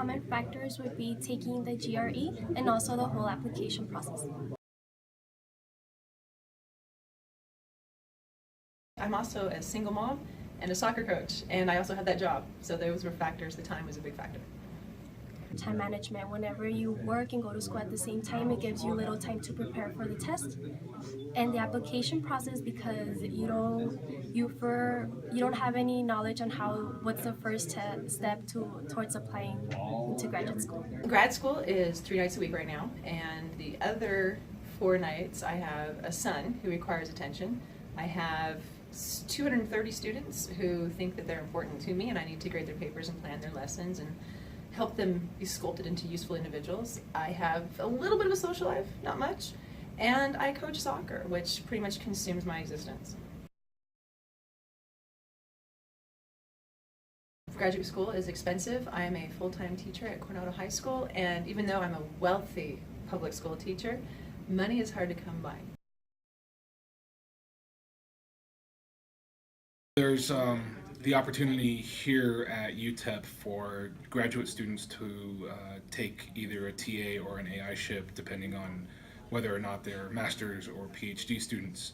common factors would be taking the GRE and also the whole application process. I'm also a single mom and a soccer coach, and I also have that job. So those were factors. The time was a big factor. Time management. Whenever you work and go to school at the same time, it gives you little time to prepare for the test. And the application process, because you don't have any knowledge on what's the first step towards applying into graduate school. Grad school is 3 nights a week right now, and the other 4 nights I have a son who requires attention. I have 230 students who think that they're important to me, and I need to grade their papers and plan their lessons and help them be sculpted into useful individuals. I have a little bit of a social life, not much, and I coach soccer, which pretty much consumes my existence. Graduate school is expensive. I am a full-time teacher at Coronado High School, and even though I'm a wealthy public school teacher, money is hard to come by. There's the opportunity here at UTEP for graduate students to take either a TA or an AI-ship, depending on whether or not they're master's or PhD students.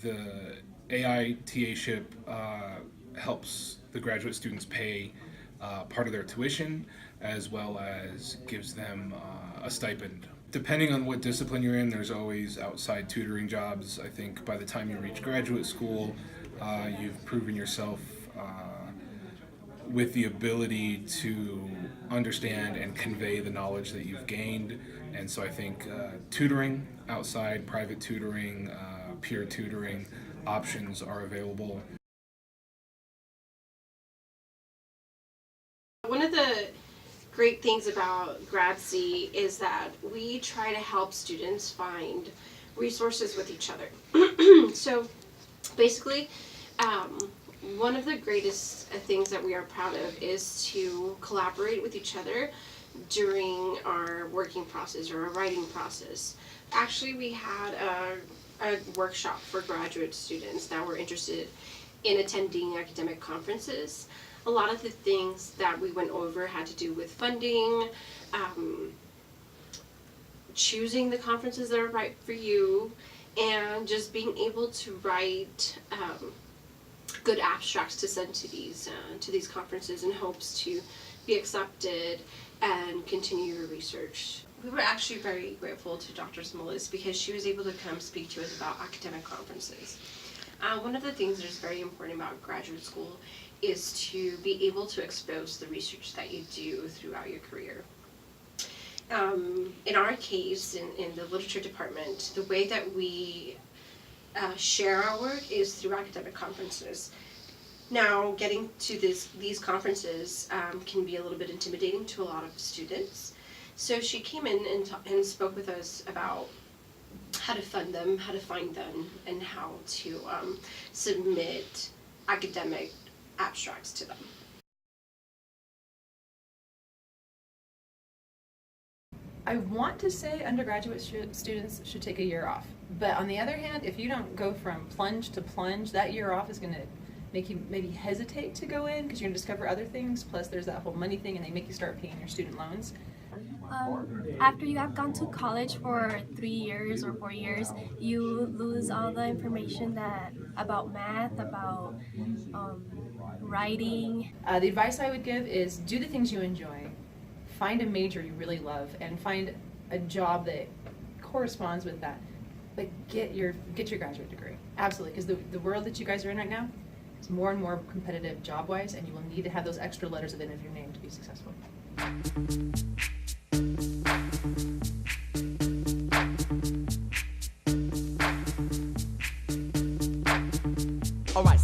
The AI TA-ship helps the graduate students pay part of their tuition, as well as gives them a stipend. Depending on what discipline you're in, there's always outside tutoring jobs. I think by the time you reach graduate school, you've proven yourself with the ability to understand and convey the knowledge that you've gained. And so I think tutoring, outside private tutoring, peer tutoring options are available. One of the great things about GradC is that we try to help students find resources with each other. So basically, one of the greatest things that we are proud of is to collaborate with each other during our working process or our writing process. Actually, we had a workshop for graduate students that were interested in attending academic conferences. A lot of the things that we went over had to do with funding, choosing the conferences that are right for you, and just being able to write good abstracts to send to these conferences in hopes to be accepted and continue your research. We were actually very grateful to Dr. Smolis because she was able to come speak to us about academic conferences. One of the things that is very important about graduate school is to be able to expose the research that you do throughout your career. In our case, in the literature department, the way that we share our work is through academic conferences. Now, getting to these conferences can be a little bit intimidating to a lot of students. So she came in and spoke with us about how to fund them, how to find them, and how to submit academic abstracts to them. I want to say undergraduate students should take a year off, but on the other hand, if you don't go from plunge to plunge, that year off is going to make you maybe hesitate to go in because you're going to discover other things, plus there's that whole money thing and they make you start paying your student loans. After you have gone to college for 3 years or 4 years, you lose all the information about math, about writing. The advice I would give is do the things you enjoy, find a major you really love, and find a job that corresponds with that. But get your graduate degree, absolutely, because the world that you guys are in right now is more and more competitive job-wise, and you will need to have those extra letters at the end of your name to be successful. All right.